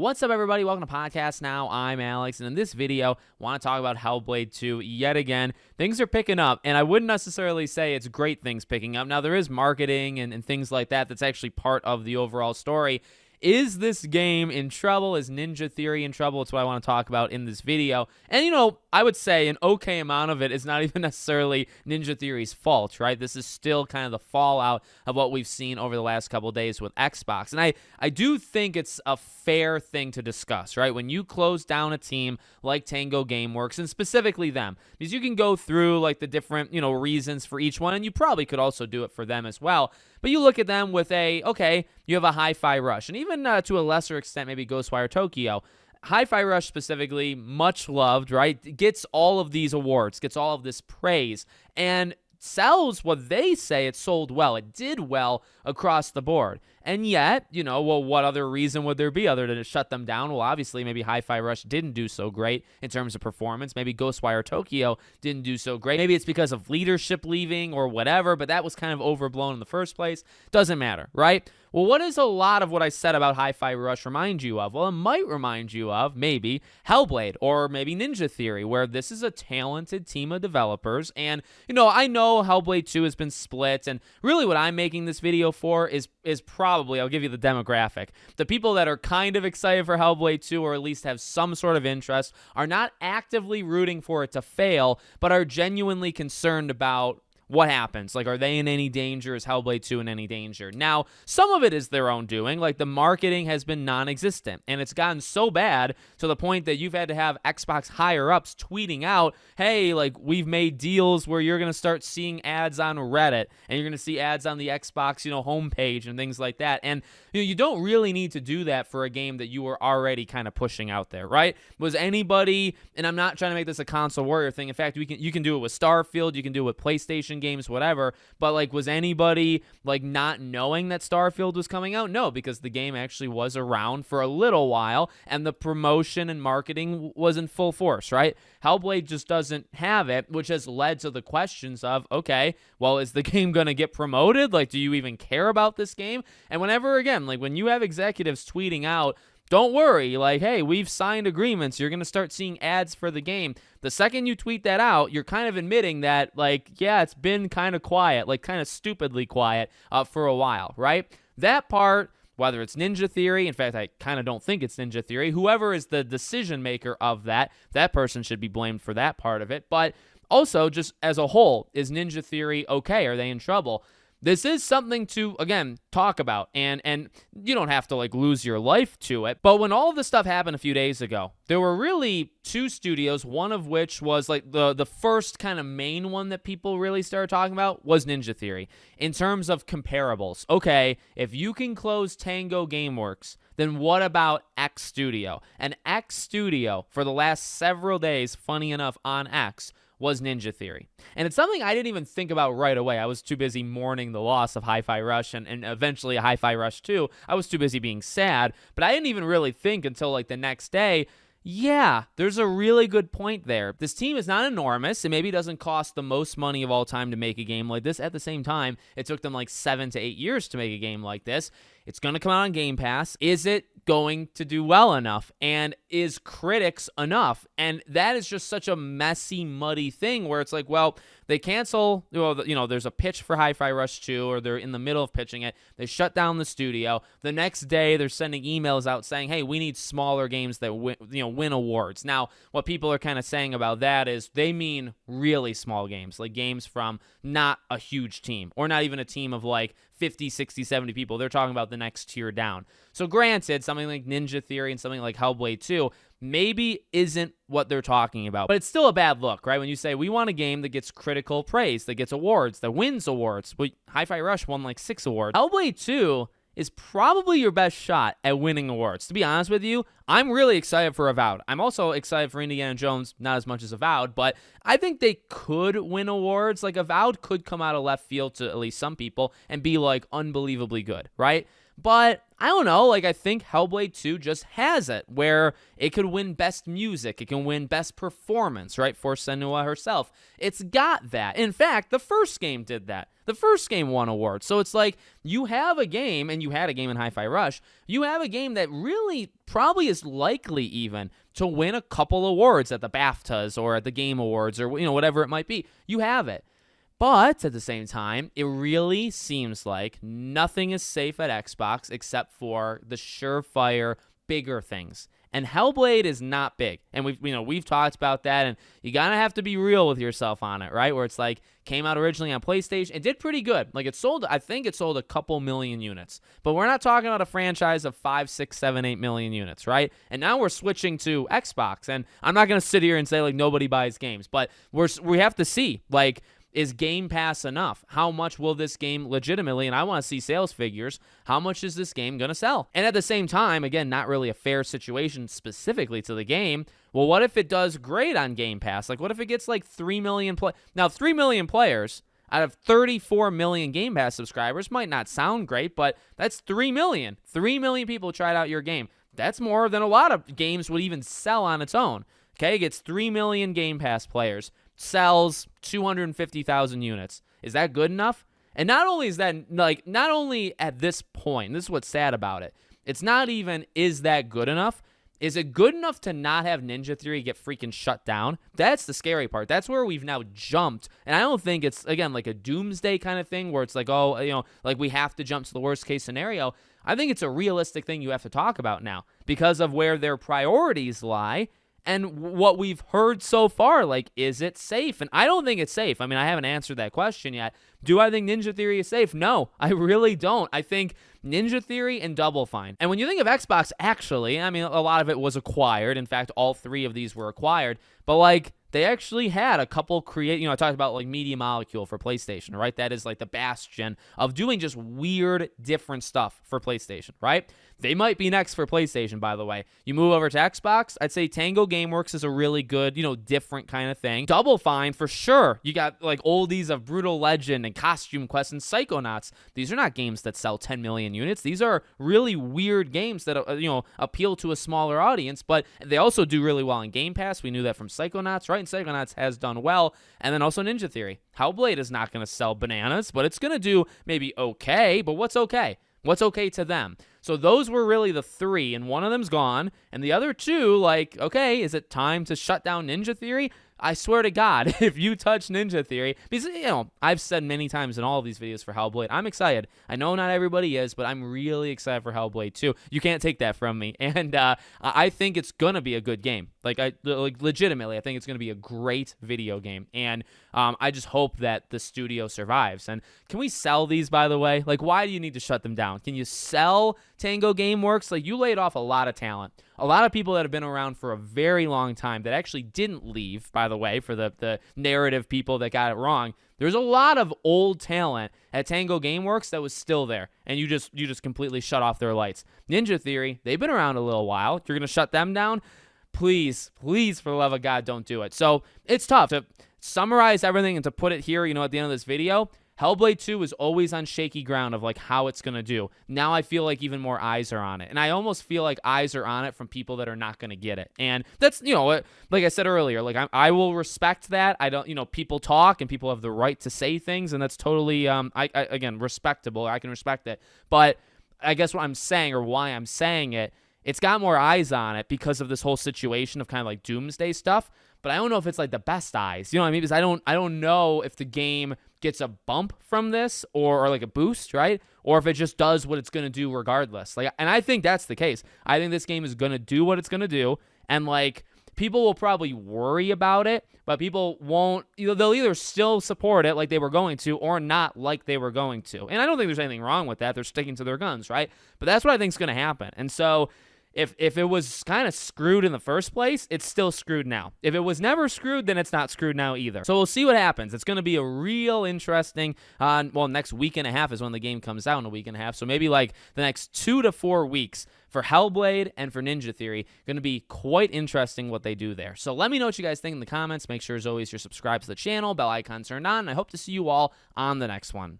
What's up, everybody? Welcome to Podcast Now. I'm Alex, and in this video, I want to talk about Hellblade 2 yet again. Things are picking up, and I wouldn't necessarily say it's great things picking up. Now, there is marketing and things like that that's actually part of the overall story. Is this game in trouble? Is Ninja Theory in trouble? It's what I want to talk about in this video. And, I would say an okay amount of it is not even necessarily Ninja Theory's fault, right? This is still kind of the fallout of what we've seen over the last couple of days with Xbox. And I do think it's a fair thing to discuss, right? When you close down a team like Tango Gameworks, and specifically them, because you can go through like the different, reasons for each one, and you probably could also do it for them as well. But you look at them with okay, you have a Hi-Fi Rush, and even to a lesser extent, maybe Ghostwire Tokyo. Hi-Fi Rush specifically, much loved, right? Gets all of these awards, gets all of this praise, and sells what they say it sold well. It did well across the board. And yet, what other reason would there be other than to shut them down? Well, obviously, maybe Hi-Fi Rush didn't do so great in terms of performance. Maybe Ghostwire Tokyo didn't do so great. Maybe it's because of leadership leaving or whatever, but that was kind of overblown in the first place. Doesn't matter, right? Well, what does a lot of what I said about Hi-Fi Rush remind you of? Well, it might remind you of maybe Hellblade or maybe Ninja Theory, where this is a talented team of developers. And, I know Hellblade 2 has been split, and really what I'm making this video for is probably, I'll give you the demographic. The people that are kind of excited for Hellblade 2, or at least have some sort of interest, are not actively rooting for it to fail, but are genuinely concerned about what happens. Like, are they in any danger? Is Hellblade 2 in any danger? Now, some of it is their own doing. Like, the marketing has been non-existent, and it's gotten so bad to the point that you've had to have Xbox higher-ups tweeting out, hey, like, we've made deals where you're going to start seeing ads on Reddit, and you're going to see ads on the Xbox, homepage and things like that. And, you don't really need to do that for a game that you were already kind of pushing out there, right? Was anybody, and I'm not trying to make this a console warrior thing. In fact, you can do it with Starfield, you can do it with PlayStation games, whatever, but like, was anybody like not knowing that Starfield was coming out? No, because the game actually was around for a little while and the promotion and marketing was in full force, right? Hellblade just doesn't have it, which has led to the questions of, okay, well, is the game going to get promoted? Like, do you even care about this game? And whenever, again, like when you have executives tweeting out, don't worry, like, hey, we've signed agreements, you're going to start seeing ads for the game. The second you tweet that out, you're kind of admitting that, like, yeah, it's been kind of quiet, like kind of stupidly quiet for a while, right? That part, whether it's Ninja Theory, in fact, I kind of don't think it's Ninja Theory, whoever is the decision maker of that person should be blamed for that part of it. But also, just as a whole, is Ninja Theory okay? Are they in trouble? This is something to, again, talk about, and you don't have to, like, lose your life to it. But when all of this stuff happened a few days ago, there were really two studios, one of which was, like, the first kind of main one that people really started talking about was Ninja Theory. In terms of comparables, okay, if you can close Tango Gameworks, then what about X Studio? And X Studio, for the last several days, funny enough, on X, was Ninja Theory. And it's something I didn't even think about right away. I was too busy mourning the loss of Hi-Fi Rush and eventually Hi-Fi Rush 2. I was too busy being sad, but I didn't even really think until like the next day, yeah, there's a really good point there. This team is not enormous. It maybe doesn't cost the most money of all time to make a game like this. At the same time, it took them like 7 to 8 years to make a game like this. It's going to come out on Game Pass. Is it going to do well enough? And is critics enough? And that is just such a messy, muddy thing where it's like, well, they cancel, there's a pitch for Hi-Fi Rush 2, or they're in the middle of pitching it. They shut down the studio. The next day, they're sending emails out saying, hey, we need smaller games that win awards. Now, what people are kind of saying about that is they mean really small games, like games from not a huge team, or not even a team of like 50, 60, 70 people. They're talking about the next tier down. So granted, something like Ninja Theory and something like Hellblade 2 maybe isn't what they're talking about, but it's still a bad look, right? When you say we want a game that gets critical praise, that gets awards, that wins awards. Well, Hi-Fi Rush won like 6 awards. Hellblade 2 is probably your best shot at winning awards. To be honest with you, I'm really excited for Avowed. I'm also excited for Indiana Jones, not as much as Avowed, but I think they could win awards. Like, Avowed could come out of left field to at least some people and be, like, unbelievably good, right? But I don't know, like I think Hellblade 2 just has it where it could win best music, it can win best performance, right, for Senua herself. It's got that. In fact, the first game did that. The first game won awards. So it's like you have a game, and you had a game in Hi-Fi Rush, you have a game that really probably is likely even to win a couple awards at the BAFTAs or at the Game Awards or whatever it might be. You have it. But at the same time, it really seems like nothing is safe at Xbox except for the surefire bigger things. And Hellblade is not big. And we've talked about that, and you gotta have to be real with yourself on it, right? Where it's like came out originally on PlayStation, it did pretty good. Like I think it sold a couple million units. But we're not talking about a franchise of 5, 6, 7, 8 million units, right? And now we're switching to Xbox. And I'm not gonna sit here and say like nobody buys games, but we have to see like, is Game Pass enough? How much will this game legitimately, and I want to see sales figures, how much is this game going to sell? And at the same time, again, not really a fair situation specifically to the game. Well, what if it does great on Game Pass? Like, what if it gets like 3 million Now, 3 million players out of 34 million Game Pass subscribers might not sound great, but that's 3 million. 3 million people tried out your game. That's more than a lot of games would even sell on its own. Okay, it gets 3 million Game Pass players. Sells 250,000 units. Is that good enough? And not only is that, like, not only at this point, this is what's sad about it, it's not even, is that good enough? Is it good enough to not have Ninja Theory get freaking shut down? That's the scary part. That's where we've now jumped. And I don't think it's, again, like a doomsday kind of thing where it's like, oh, like we have to jump to the worst case scenario. I think it's a realistic thing you have to talk about now because of where their priorities lie. And what we've heard so far, like, is it safe? And I don't think it's safe. I mean, I haven't answered that question yet. Do I think Ninja Theory is safe? No, I really don't. I think Ninja Theory and Double Fine. And when you think of Xbox, actually, I mean, a lot of it was acquired. In fact, all 3 of these were acquired. But, like, they actually had a couple I talked about, like, Media Molecule for PlayStation, right? That is, like, the bastion of doing just weird, different stuff for PlayStation, right? They might be next for PlayStation, by the way. You move over to Xbox, I'd say Tango Gameworks is a really good, different kind of thing. Double Fine, for sure. You got, like, oldies of Brutal Legend and Costume Quest and Psychonauts. These are not games that sell 10 million units. These are really weird games that, appeal to a smaller audience, but they also do really well in Game Pass. We knew that from Psychonauts, right? And Psychonauts has done well. And then also Ninja Theory. Hellblade is not going to sell bananas, but it's going to do maybe okay. But what's okay? What's okay to them? So those were really the 3, and one of them's gone, and the other 2, like, okay, is it time to shut down Ninja Theory? I swear to God, if you touch Ninja Theory, because, I've said many times in all of these videos for Hellblade, I'm excited. I know not everybody is, but I'm really excited for Hellblade 2. You can't take that from me, and I think it's going to be a good game. Like, legitimately, I think it's going to be a great video game, and I just hope that the studio survives. And can we sell these, by the way? Like, why do you need to shut them down? Can you sell Tango Gameworks? Like, you laid off a lot of talent. A lot of people that have been around for a very long time that actually didn't leave, by the way, for the narrative people that got it wrong. There's a lot of old talent at Tango Gameworks that was still there, and you just completely shut off their lights. Ninja Theory, they've been around a little while. You're going to shut them down? Please, please, for the love of God, don't do it. So it's tough to summarize everything and to put it here, at the end of this video. Hellblade 2 is always on shaky ground of, like, how it's going to do. Now I feel like even more eyes are on it. And I almost feel like eyes are on it from people that are not going to get it. And that's, like I said earlier, like, I will respect that. I don't, people talk and people have the right to say things. And that's totally, again, respectable. I can respect it. But I guess what I'm saying, or why I'm saying it, it's got more eyes on it because of this whole situation of kind of like doomsday stuff. But I don't know if it's like the best eyes. You know what I mean? Because I don't know if the game gets a bump from this or like a boost, right? Or if it just does what it's going to do regardless. Like, and I think that's the case. I think this game is going to do what it's going to do. And like, people will probably worry about it, but people won't, they'll either still support it like they were going to or not like they were going to. And I don't think there's anything wrong with that. They're sticking to their guns, right? But that's what I think is going to happen. And so if it was kind of screwed in the first place, it's still screwed now. If it was never screwed, then it's not screwed now either. So we'll see what happens. It's going to be a real interesting, next week and a half is when the game comes out in a week and a half. So maybe like the next 2 to 4 weeks for Hellblade and for Ninja Theory. Going to be quite interesting what they do there. So let me know what you guys think in the comments. Make sure, as always, you're subscribed to the channel, bell icon turned on, and I hope to see you all on the next one.